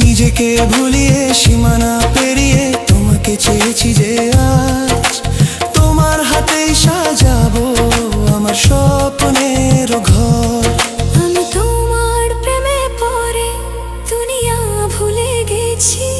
নিজেকে ভুলিয়ে সীমানা পেরিয়ে তোমাকে চেয়েছি যে আজ তোমার হাতেই সাজাবো আমার স্বপ্নের ঘর। আমি তোমার প্রেমে পড়ে দুনিয়া ভুলে গেছি।